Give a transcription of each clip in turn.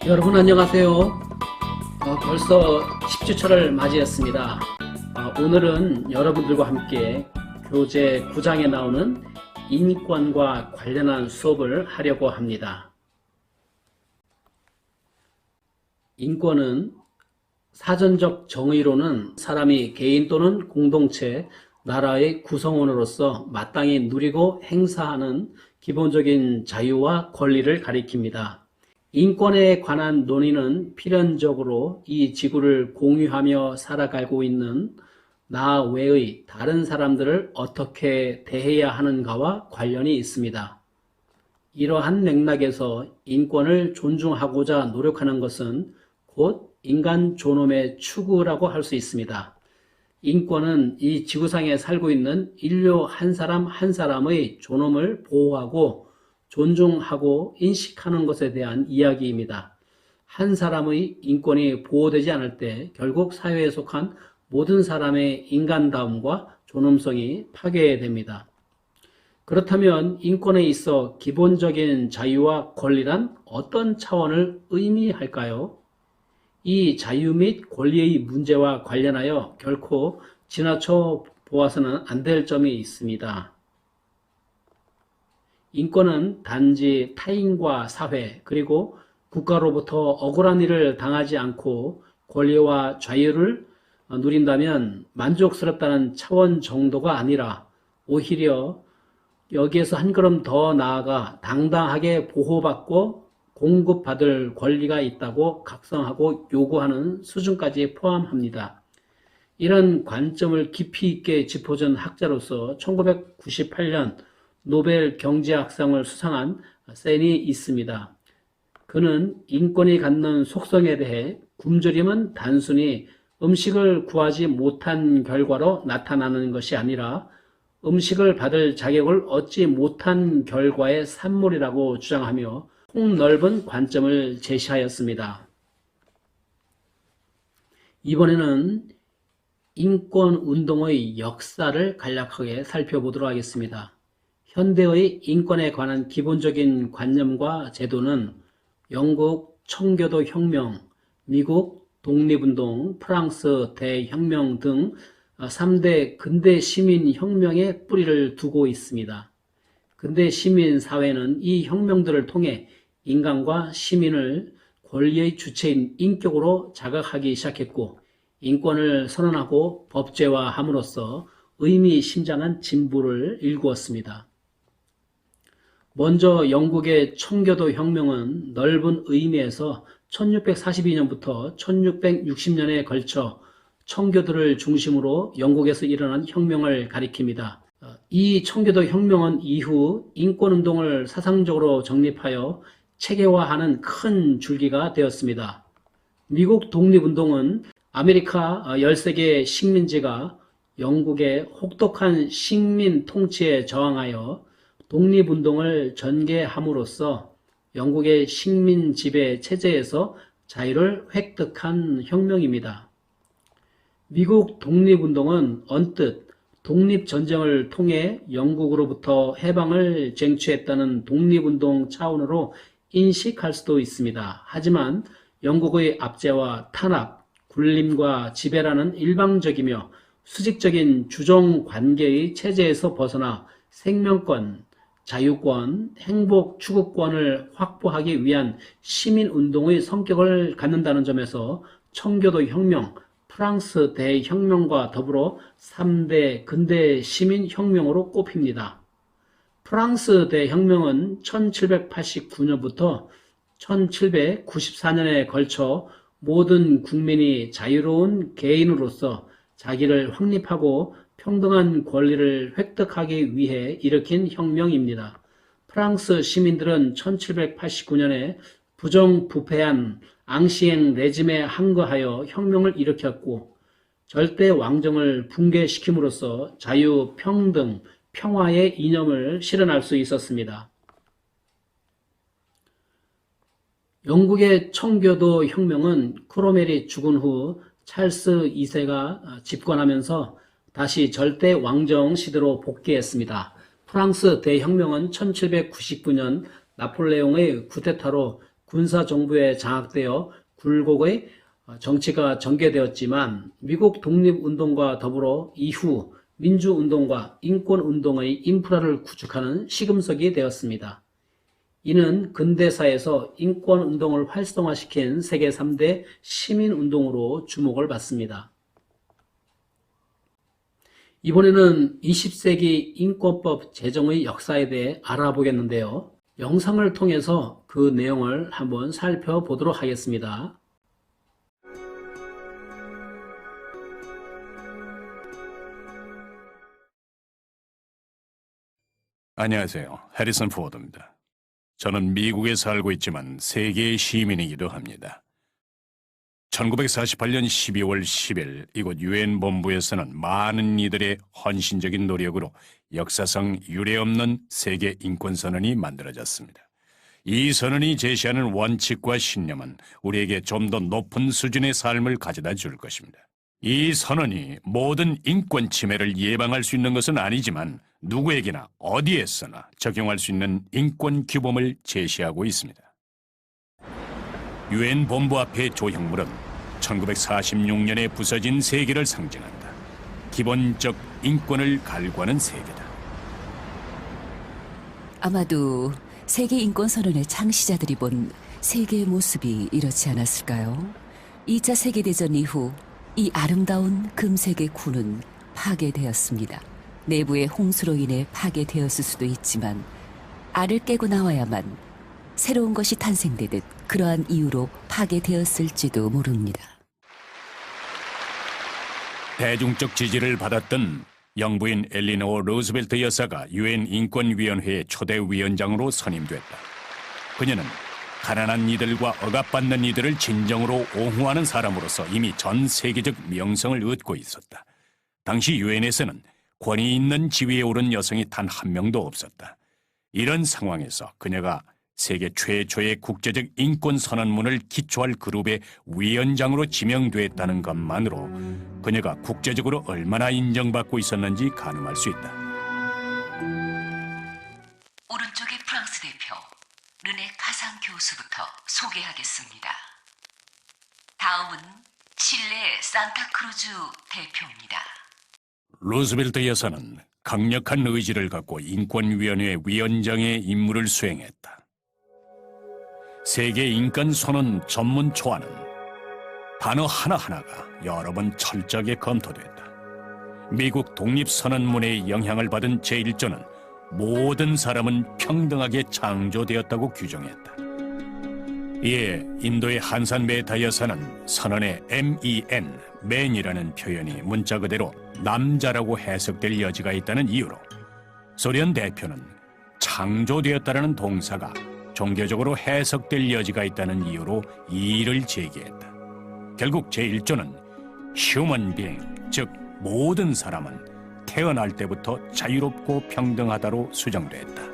여러분 안녕하세요. 벌써 10주차를 맞이했습니다. 오늘은 여러분들과 함께 교재 9장에 나오는 인권과 관련한 수업을 하려고 합니다. 인권은 사전적 정의로는 사람이 개인 또는 공동체, 나라의 구성원으로서 마땅히 누리고 행사하는 기본적인 자유와 권리를 가리킵니다. 인권에 관한 논의는 필연적으로 이 지구를 공유하며 살아가고 있는 나 외의 다른 사람들을 어떻게 대해야 하는가와 관련이 있습니다. 이러한 맥락에서 인권을 존중하고자 노력하는 것은 곧 인간 존엄의 추구라고 할 수 있습니다. 인권은 이 지구상에 살고 있는 인류 한 사람 한 사람의 존엄을 보호하고 존중하고 인식하는 것에 대한 이야기입니다. 한 사람의 인권이 보호되지 않을 때 결국 사회에 속한 모든 사람의 인간다움과 존엄성이 파괴됩니다. 그렇다면 인권에 있어 기본적인 자유와 권리란 어떤 차원을 의미할까요? 이 자유 및 권리의 문제와 관련하여 결코 지나쳐 보아서는 안 될 점이 있습니다. 인권은 단지 타인과 사회 그리고 국가로부터 억울한 일을 당하지 않고 권리와 자유를 누린다면 만족스럽다는 차원 정도가 아니라 오히려 여기에서 한 걸음 더 나아가 당당하게 보호받고 공급받을 권리가 있다고 각성하고 요구하는 수준까지 포함합니다. 이런 관점을 깊이 있게 짚어준 학자로서 1998년 노벨 경제학상을 수상한 센이 있습니다. 그는 인권이 갖는 속성에 대해 굶주림은 단순히 음식을 구하지 못한 결과로 나타나는 것이 아니라 음식을 받을 자격을 얻지 못한 결과의 산물이라고 주장하며 폭넓은 관점을 제시하였습니다. 이번에는 인권운동의 역사를 간략하게 살펴보도록 하겠습니다. 현대의 인권에 관한 기본적인 관념과 제도는 영국 청교도 혁명, 미국 독립운동, 프랑스 대혁명 등 3대 근대 시민혁명의 뿌리를 두고 있습니다. 근대 시민사회는 이 혁명들을 통해 인간과 시민을 권리의 주체인 인격으로 자각하기 시작했고 인권을 선언하고 법제화함으로써 의미심장한 진보를 일구었습니다. 먼저 영국의 청교도 혁명은 넓은 의미에서 1642년부터 1660년에 걸쳐 청교도를 중심으로 영국에서 일어난 혁명을 가리킵니다. 이 청교도 혁명은 이후 인권운동을 사상적으로 정립하여 체계화하는 큰 줄기가 되었습니다. 미국 독립운동은 아메리카 13개 식민지가 영국의 혹독한 식민 통치에 저항하여 독립운동을 전개함으로써 영국의 식민 지배 체제에서 자유를 획득한 혁명입니다. 미국 독립운동은 언뜻 독립전쟁을 통해 영국으로부터 해방을 쟁취했다는 독립운동 차원으로 인식할 수도 있습니다. 하지만 영국의 압제와 탄압, 굴림과 지배라는 일방적이며 수직적인 주종관계의 체제에서 벗어나 생명권, 자유권, 행복 추구권을 확보하기 위한 시민운동의 성격을 갖는다는 점에서 청교도 혁명, 프랑스 대혁명과 더불어 3대 근대 시민혁명으로 꼽힙니다. 프랑스 대혁명은 1789년부터 1794년에 걸쳐 모든 국민이 자유로운 개인으로서 자기를 확립하고 평등한 권리를 획득하기 위해 일으킨 혁명입니다. 프랑스 시민들은 1789년에 부정부패한 앙시엥 레짐에 항거하여 혁명을 일으켰고 절대 왕정을 붕괴시킴으로써 자유, 평등, 평화의 이념을 실현할 수 있었습니다. 영국의 청교도 혁명은 크로멜이 죽은 후 찰스 2세가 집권하면서 다시 절대 왕정 시대로 복귀했습니다. 프랑스 대혁명은 1799년 나폴레옹의 쿠데타로 군사 정부에 장악되어 굴곡의 정치가 전개되었지만 미국 독립운동과 더불어 이후 민주운동과 인권운동의 인프라를 구축하는 시금석이 되었습니다. 이는 근대사에서 인권운동을 활성화시킨 세계 3대 시민운동으로 주목을 받습니다. 이번에는 20세기 인권법 제정의 역사에 대해 알아보겠는데요. 영상을 통해서 그 내용을 한번 살펴보도록 하겠습니다. 안녕하세요. 해리슨 포워드입니다. 저는 미국에 살고 있지만 세계의 시민이기도 합니다. 1948년 12월 10일 이곳 유엔 본부에서는 많은 이들의 헌신적인 노력으로 역사상 유례없는 세계 인권선언이 만들어졌습니다. 이 선언이 제시하는 원칙과 신념은 우리에게 좀 더 높은 수준의 삶을 가져다 줄 것입니다. 이 선언이 모든 인권 침해를 예방할 수 있는 것은 아니지만 누구에게나 어디에서나 적용할 수 있는 인권 규범을 제시하고 있습니다. 유엔 본부 앞의 조형물은 1946년에 부서진 세계를 상징한다. 기본적 인권을 갈구하는 세계다. 아마도 세계인권선언의 창시자들이 본 세계의 모습이 이렇지 않았을까요? 2차 세계대전 이후 이 아름다운 금색의 구는 파괴되었습니다. 내부의 홍수로 인해 파괴되었을 수도 있지만 알을 깨고 나와야만 새로운 것이 탄생되듯 그러한 이유로 파괴되었을지도 모릅니다. 대중적 지지를 받았던 영부인 엘리노어 루스벨트 여사가 유엔 인권위원회의 초대 위원장으로 선임됐다. 그녀는 가난한 이들과 억압받는 이들을 진정으로 옹호하는 사람으로서 이미 전 세계적 명성을 얻고 있었다. 당시 유엔에서는 권위 있는 지위에 오른 여성이 단 한 명도 없었다. 이런 상황에서 그녀가 세계 최초의 국제적 인권 선언문을 기초할 그룹의 위원장으로 지명됐다는 것만으로 그녀가 국제적으로 얼마나 인정받고 있었는지 가늠할 수 있다. 오른쪽의 프랑스 대표 르네 카상 교수부터 소개하겠습니다. 다음은 칠레 산타크루즈 대표입니다. 루스벨트 여사는 강력한 의지를 갖고 인권위원회 위원장의 임무를 수행했다. 세계 인권선언 전문 초안은 단어 하나하나가 여러 번 철저하게 검토됐다. 미국 독립선언문의 영향을 받은 제1조는 모든 사람은 평등하게 창조되었다고 규정했다. 이에 인도의 한산 메타 여사는 선언의 MEN, man이라는 표현이 문자 그대로 남자라고 해석될 여지가 있다는 이유로, 소련 대표는 창조되었다는 동사가 종교적으로 해석될 여지가 있다는 이유로 이의를 제기했다. 결국 제1조는 human being, 즉 모든 사람은 태어날 때부터 자유롭고 평등하다로 수정됐다.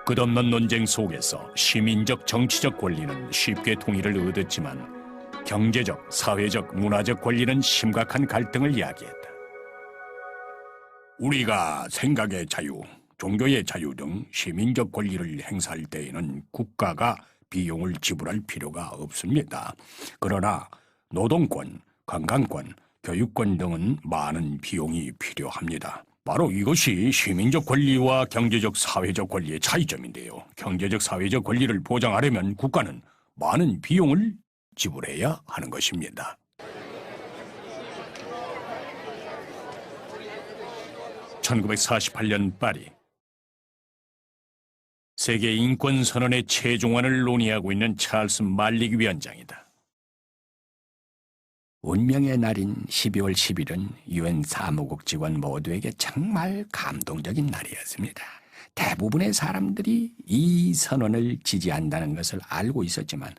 끝없는 논쟁 속에서 시민적 정치적 권리는 쉽게 통일을 얻었지만 경제적, 사회적, 문화적 권리는 심각한 갈등을 야기했다. 우리가 생각의 자유, 종교의 자유 등 시민적 권리를 행사할 때에는 국가가 비용을 지불할 필요가 없습니다. 그러나 노동권, 건강권, 교육권 등은 많은 비용이 필요합니다. 바로 이것이 시민적 권리와 경제적, 사회적 권리의 차이점인데요. 경제적, 사회적 권리를 보장하려면 국가는 많은 비용을 지불해야 하는 것입니다. (1948년) 파리. 세계 인권선언의 최종안을 논의하고 있는 찰스 말릭 위원장이다. 운명의 날인 12월 10일은 유엔 사무국 직원 모두에게 정말 감동적인 날이었습니다. 대부분의 사람들이 이 선언을 지지한다는 것을 알고 있었지만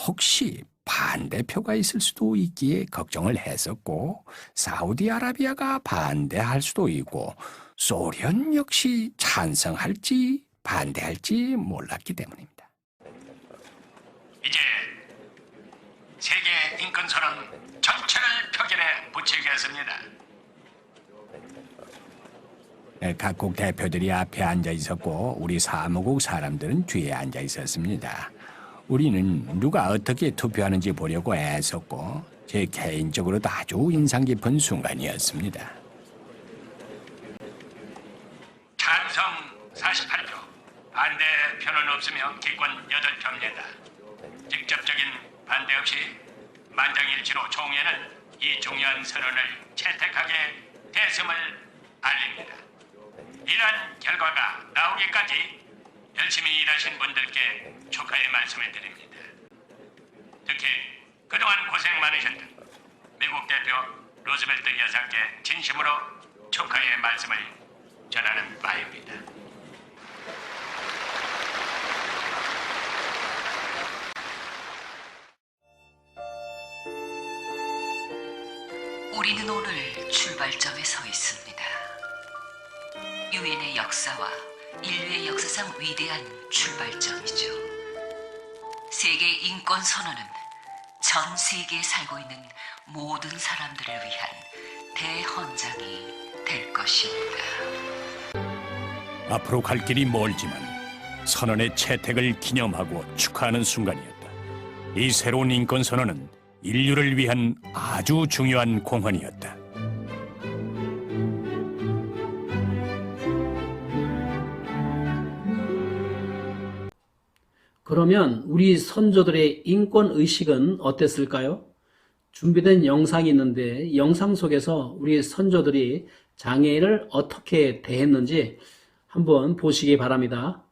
혹시 반대표가 있을 수도 있기에 걱정을 했었고, 사우디아라비아가 반대할 수도 있고 소련 역시 찬성할지 반대할지 몰랐기 때문입니다. 이제 세계 인권선언 전체를 표결에 붙이겠습니다. 각국 대표들이 앞에 앉아 있었고 우리 사무국 사람들은 뒤에 앉아 있었습니다. 우리는 누가 어떻게 투표하는지 보려고 애썼고 제 개인적으로도 아주 인상 깊은 순간이었습니다. 찬성 48표, 반대표는 없으며 기권 8표입니다. 직접적인 반대 없이 만장일치로 총회는 이 중요한 선언을 채택하게 됐음을 알립니다. 이러한 결과가 나오기까지 열심히 일하신 분들께 축하의 말씀을 드립니다. 특히 그동안 고생 많으셨던 미국 대표 루즈벨트 여사께 진심으로 축하의 말씀을 전하는 바입니다. 우리는 오늘 출발점에 서 있습니다. 유엔의 역사와 인류의 역사상 위대한 출발점이죠. 세계 인권 선언은 전 세계에 살고 있는 모든 사람들을 위한 대헌장이 될 것입니다. 앞으로 갈 길이 멀지만 선언의 채택을 기념하고 축하하는 순간이었다. 이 새로운 인권 선언은 인류를 위한 아주 중요한 공헌이었다. 그러면 우리 선조들의 인권 의식은 어땠을까요? 준비된 영상이 있는데 영상 속에서 우리 선조들이 장애인을 어떻게 대했는지 한번 보시기 바랍니다.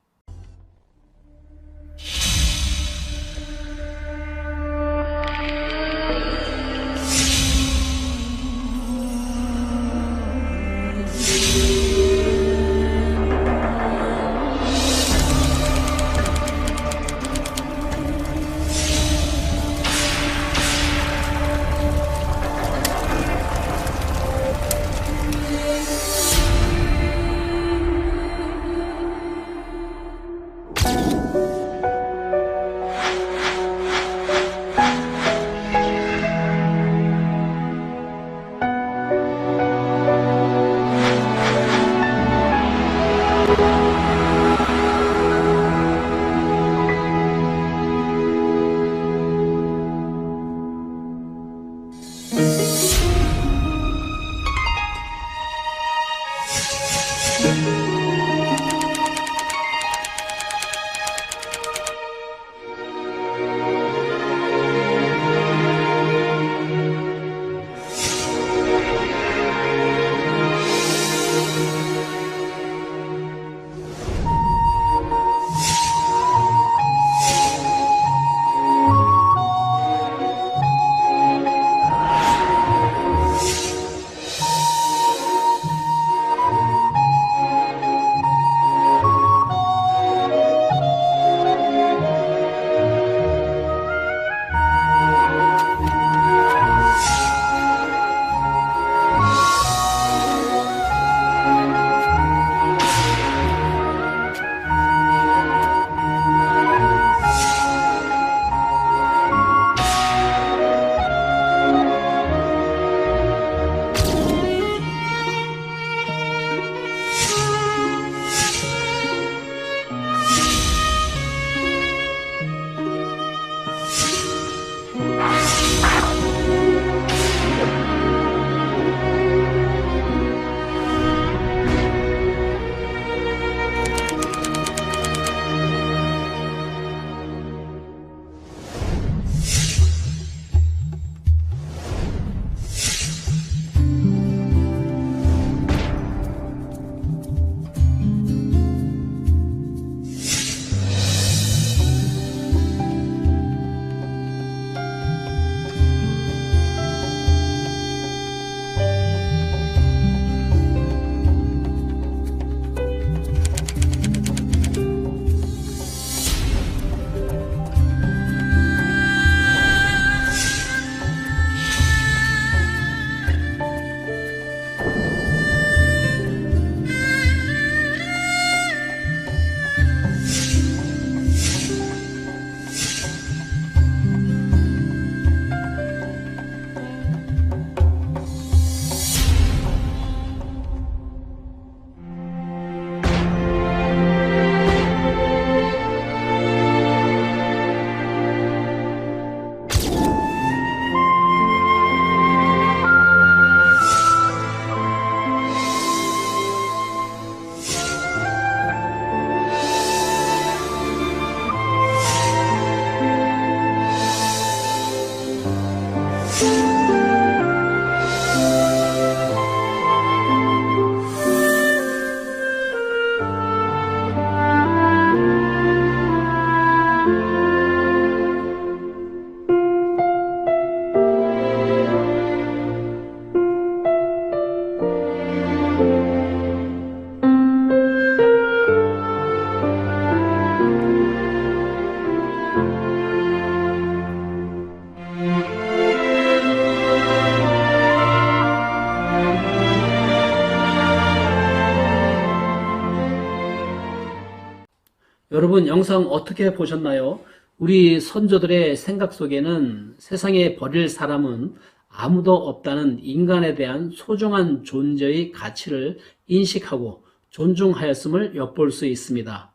여러분 영상 어떻게 보셨나요? 우리 선조들의 생각 속에는 세상에 버릴 사람은 아무도 없다는 인간에 대한 소중한 존재의 가치를 인식하고 존중하였음을 엿볼 수 있습니다.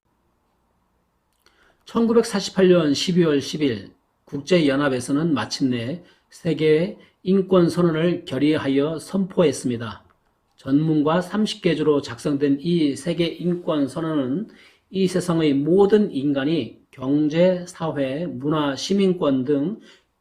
1948년 12월 10일 국제연합에서는 마침내 세계의 인권선언을 결의하여 선포했습니다. 전문가 30개 주로 작성된 이 세계인권선언은 이 세상의 모든 인간이 경제, 사회, 문화, 시민권 등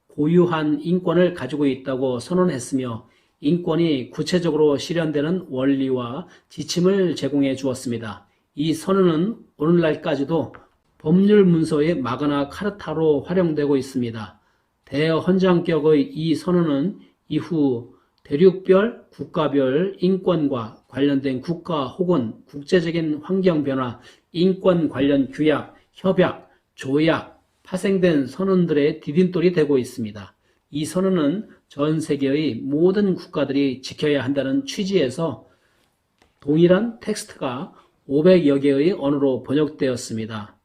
고유한 인권을 가지고 있다고 선언했으며 인권이 구체적으로 실현되는 원리와 지침을 제공해 주었습니다. 이 선언은 오늘날까지도 법률 문서의 마그나 카르타로 활용되고 있습니다. 대헌장격의 이 선언은 이후 대륙별, 국가별 인권과 관련된 국가 혹은 국제적인 환경 변화, 인권 관련 규약, 협약, 조약, 파생된 선언들의 디딤돌이 되고 있습니다. 이 선언은 전 세계의 모든 국가들이 지켜야 한다는 취지에서 동일한 텍스트가 500여 개의 언어로 번역되었습니다.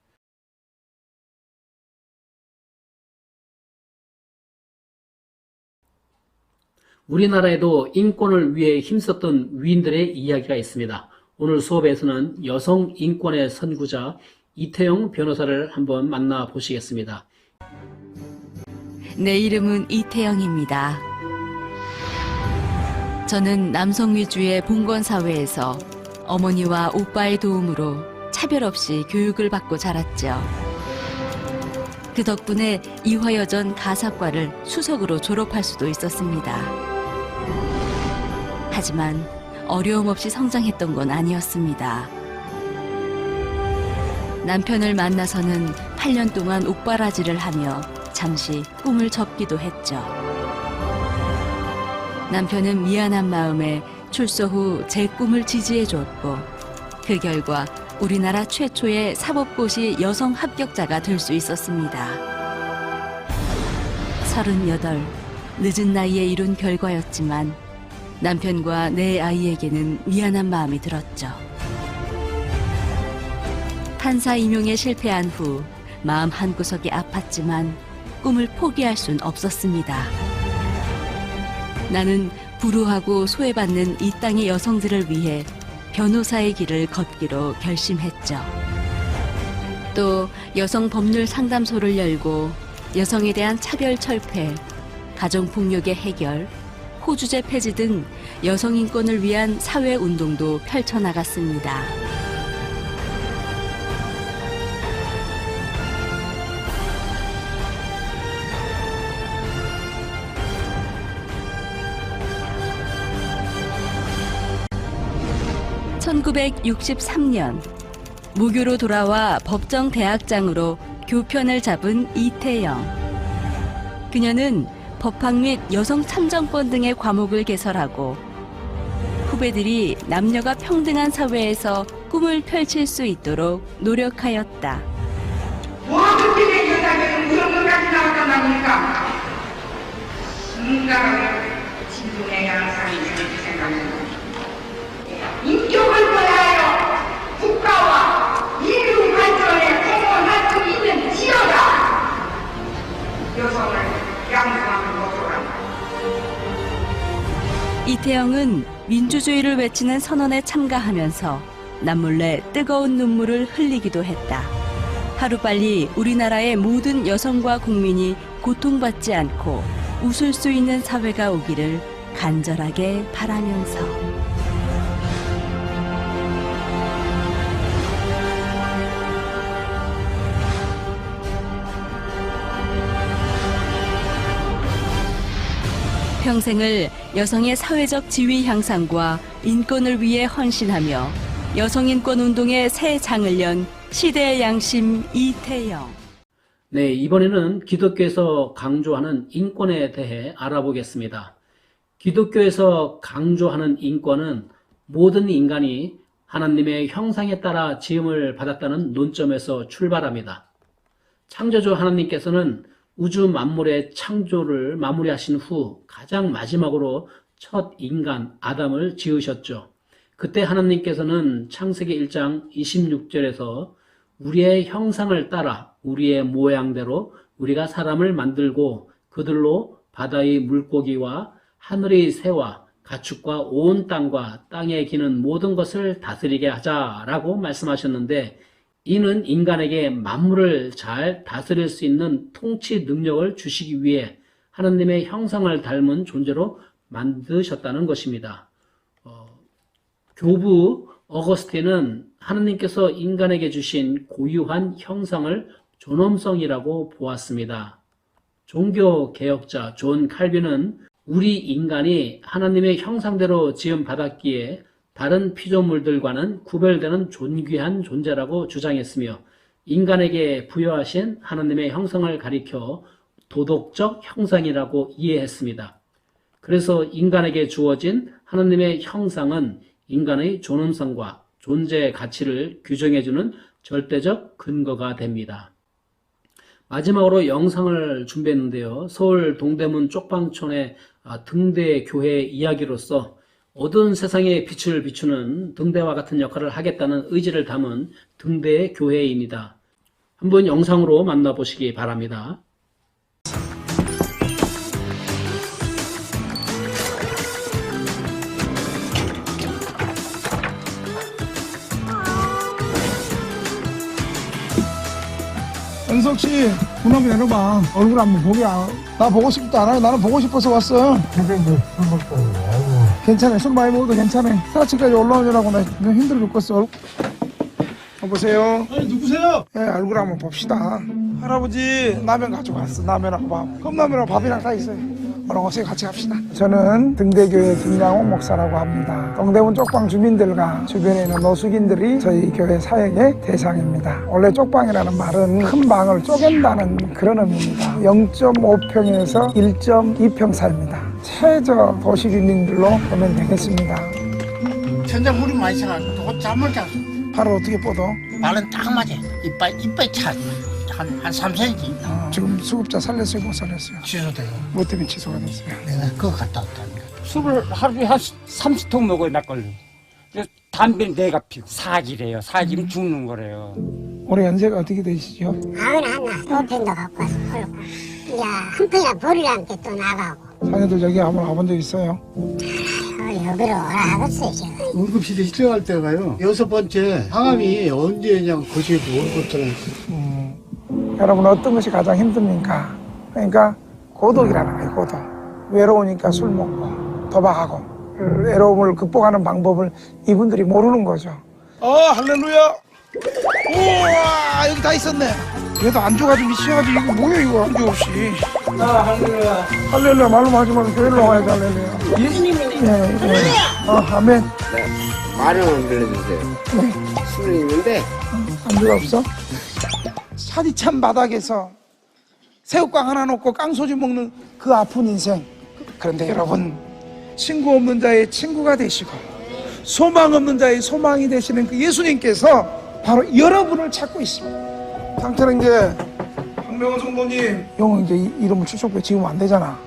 우리나라에도 인권을 위해 힘썼던 위인들의 이야기가 있습니다. 오늘 수업에서는 여성 인권의 선구자 이태영 변호사를 한번 만나보시겠습니다. 내 이름은 이태영입니다. 저는 남성 위주의 봉건사회에서 어머니와 오빠의 도움으로 차별 없이 교육을 받고 자랐죠. 그 덕분에 이화여전 가사과를 수석으로 졸업할 수도 있었습니다. 하지만 어려움 없이 성장했던 건 아니었습니다. 남편을 만나서는 8년 동안 옥바라지를 하며 잠시 꿈을 접기도 했죠. 남편은 미안한 마음에 출소 후 제 꿈을 지지해줬고 그 결과 우리나라 최초의 사법고시 여성 합격자가 될 수 있었습니다. 38, 늦은 나이에 이룬 결과였지만 남편과 내 아이에게는 미안한 마음이 들었죠. 판사 임용에 실패한 후 마음 한구석이 아팠지만 꿈을 포기할 순 없었습니다. 나는 불우하고 소외받는 이 땅의 여성들을 위해 변호사의 길을 걷기로 결심했죠. 또 여성 법률 상담소를 열고 여성에 대한 차별 철폐, 가정폭력의 해결, 호주제 폐지 등 여성 인권을 위한 사회 운동도 펼쳐나갔습니다. (1963년) 무교로 돌아와 법정 대학장으로 교편을 잡은 이태영. 그녀는 법학 및 여성 참정권 등의 과목을 개설하고 후배들이 남녀가 평등한 사회에서 꿈을 펼칠 수 있도록 노력하였다. 모든 길의 여자들은 무슨 것까지 나왔단 말입니까? 인간을 진동해야 하는 사람이 생각합니다. 인격을 보하여 국가와 인류 발전에 공헌할 수 있는 지어다. 여성을 양성하는 것으로라. 이태영은 민주주의를 외치는 선언에 참가하면서 남몰래 뜨거운 눈물을 흘리기도 했다. 하루빨리 우리나라의 모든 여성과 국민이 고통받지 않고 웃을 수 있는 사회가 오기를 간절하게 바라면서. 평생을 여성의 사회적 지위 향상과 인권을 위해 헌신하며 여성인권 운동의 새 장을 연 시대의 양심 이태영. 네, 이번에는 기독교에서 강조하는 인권에 대해 알아보겠습니다. 기독교에서 강조하는 인권은 모든 인간이 하나님의 형상에 따라 지음을 받았다는 논점에서 출발합니다. 창조주 하나님께서는 우주 만물의 창조를 마무리하신 후 가장 마지막으로 첫 인간 아담을 지으셨죠. 그때 하나님께서는 창세기 1장 26절에서 우리의 형상을 따라 우리의 모양대로 우리가 사람을 만들고 그들로 바다의 물고기와 하늘의 새와 가축과 온 땅과 땅에 기는 모든 것을 다스리게 하자라고 말씀하셨는데, 이는 인간에게 만물을 잘 다스릴 수 있는 통치 능력을 주시기 위해 하나님의 형상을 닮은 존재로 만드셨다는 것입니다. 교부 어거스틴은 하나님께서 인간에게 주신 고유한 형상을 존엄성이라고 보았습니다. 종교 개혁자 존 칼빈은 우리 인간이 하나님의 형상대로 지음받았기에 다른 피조물들과는 구별되는 존귀한 존재라고 주장했으며, 인간에게 부여하신 하나님의 형상을 가리켜 도덕적 형상이라고 이해했습니다. 그래서 인간에게 주어진 하나님의 형상은 인간의 존엄성과 존재의 가치를 규정해주는 절대적 근거가 됩니다. 마지막으로 영상을 준비했는데요. 서울 동대문 쪽방촌의 등대 교회 이야기로서 어두운 세상에 빛을 비추는 등대와 같은 역할을 하겠다는 의지를 담은 등대의 교회입니다. 한번 영상으로 만나보시기 바랍니다. 은석 씨, 문 한번 열어봐. 얼굴 한번 보게. 나 보고 싶다. 나는 보고 싶어서 왔어. 괜찮아. 술 많이 먹어도 괜찮아. 4층까지 올라오느라고 나 힘들어 죽겠어. 여보세요? 아니 누구세요? 예, 얼굴 한번 봅시다. 할아버지, 라면 가져왔어. 라면하고 밥. 컵라면하고 밥이랑 다 있어요. 얼른 오세요. 같이 갑시다. 저는 등대교회 김양옥 목사라고 합니다. 동대문 쪽방 주민들과 주변에 있는 노숙인들이 저희 교회 사역의 대상입니다. 원래 쪽방이라는 말은 큰 방을 쪼갠다는 그런 의미입니다. 0.5평에서 1.2평 삽니다. 최저 도시주민들로 보면 되겠습니다. 천장 물이 많이 차가지고 잠을 잤어. 발을 어떻게 뻗어? 발은 딱 맞아. 이빨 차. 한 3cm. 지금 수급자 살렸어요? 못 살렸어요? 취소돼요. 뭐 때문에 취소가 됐어요? 내가 그거 갔다 왔다니까. 술을 하루에 한 30통 먹어야 낫걸요. 담배는 내가 피고 사기래요. 사기면 죽는 거래요. 올해 연세가 어떻게 되시죠? 91도 갖고 와서 풀고 이제 한 편이나 버리라는 게 또 나가고 자녀들 여기 한번 와본 적 있어요? 여기로 오라 하겠어요 제가. 응급실에 실려갈 때가요. 6번째 항암이 언제냐고 거시기 모르겠더라고요. 여러분 어떤 것이 가장 힘듭니까? 그러니까 고독이라는 거예요. 고독. 외로우니까 술 먹고 도박하고 외로움을 극복하는 방법을 이분들이 모르는 거죠. 할렐루야. 우와, 여기 다 있었네. 그래도 안주가지고 미쳐가지고 이거 뭐야 이거 안주 없이. 할렐루야. 할렐루야 말로 하지 말고 교회로 와야지. 할렐루야. 예수님이네. 아멘. 네, 마령을 빌려주세요. 네. 술은 있는데 안주가 없어? 사디찬 바닥에서 새우깡 하나 놓고 깡소주 먹는 그 아픈 인생. 그런데 여러분, 친구 없는 자의 친구가 되시고 소망 없는 자의 소망이 되시는 그 예수님께서 바로 여러분을 찾고 있습니다. 상태는 박명호 성도님, 형 이제 이름을 출석부에 지으면 안 되잖아.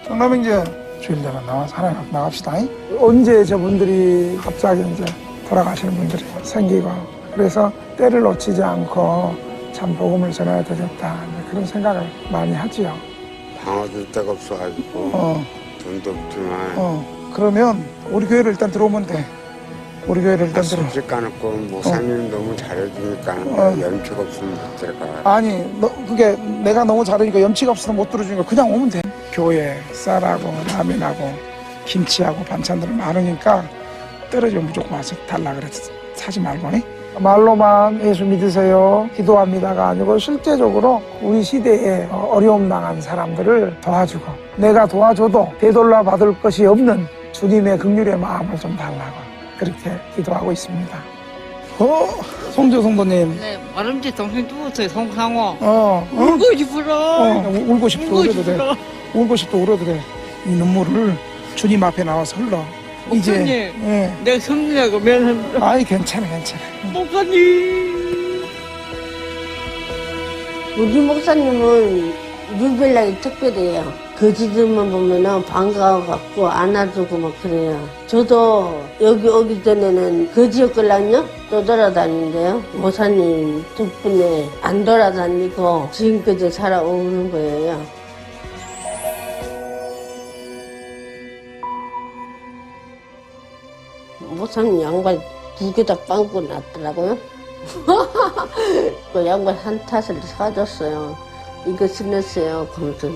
정남형제 주일날만 나와서 하나 나갑시다. 언제 저분들이 갑자기 이제 돌아가시는 분들이 생기고, 그래서 때를 놓치지 않고 참 복음을 전해야 되겠다 그런 생각을 많이 하지요. 방어줄 데가 없어가지고 돈도 없지만 그러면 우리 교회를 일단 들어오면 돼. 우리 교회를 일단 들어. 술집 까놓고 목사님 너무 잘해주니까 연초가 없으면 못 들어가. 아니 그게 내가 너무 잘하니까 염치가 없어서 못 들어주니까 그냥 오면 돼. 교회 쌀하고 라면하고 김치하고 반찬들이 많으니까 떨어지면 무조건 와서 달라 그랬어. 사지 말고. 말로만 예수 믿으세요 기도합니다가 아니고 실제적으로 우리 시대에 어려움 당한 사람들을 도와주고, 내가 도와줘도 되돌려 받을 것이 없는 주님의 긍휼의 마음을 좀 달라고 그렇게 기도하고 있습니다. 송재 성도님. 네, 마름지 동생 누웠어요. 송상호. 울고 싶어라. 울고 싶어. 울어도 돼. 울고 싶어. 울어도 돼. 이 눈물을 주님 앞에 나와서 흘러. 목사님, 이제 내가 성리하고 면은. 아이 괜찮아. 목사님. 우리 목사님은 유별나게 특별해요. 거지들만 보면은 반가워갖고 안아주고 막 그래요. 저도 여기 오기 전에는 거지였걸랑요? 또 돌아다니는데요. 모사님 덕분에 안 돌아다니고 지금까지 살아오는 거예요. 모사님 양말 2개 다 빵꾸 났더라고요. 그 양말 한 탓을 사줬어요. 이거 신었어요. 그러면서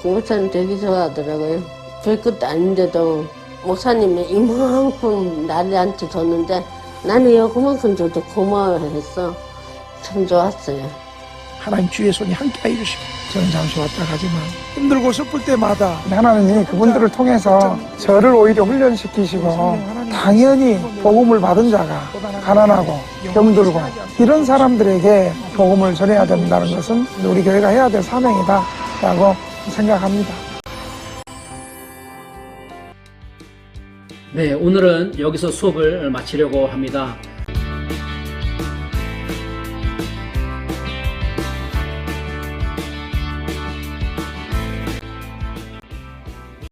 모사님 되게 좋아하더라고요. 별것도 아닌데도 모사님이 이만큼 나한테 줬는데 나는 이거만큼 줘도 고마워했어. 참 좋았어요. 하나님 주의 손이 함께 해주시고 저는 잠시 왔다 가지만 힘들고 슬플 때마다 하나님이 그분들을 통해서 저를 오히려 훈련시키시고 당연히 복음을 받은 자가 가난하고 병들고 이런 사람들에게 복음을 전해야 된다는 것은 우리 교회가 해야 될 사명이다 라고 생각합니다. 네, 오늘은 여기서 수업을 마치려고 합니다.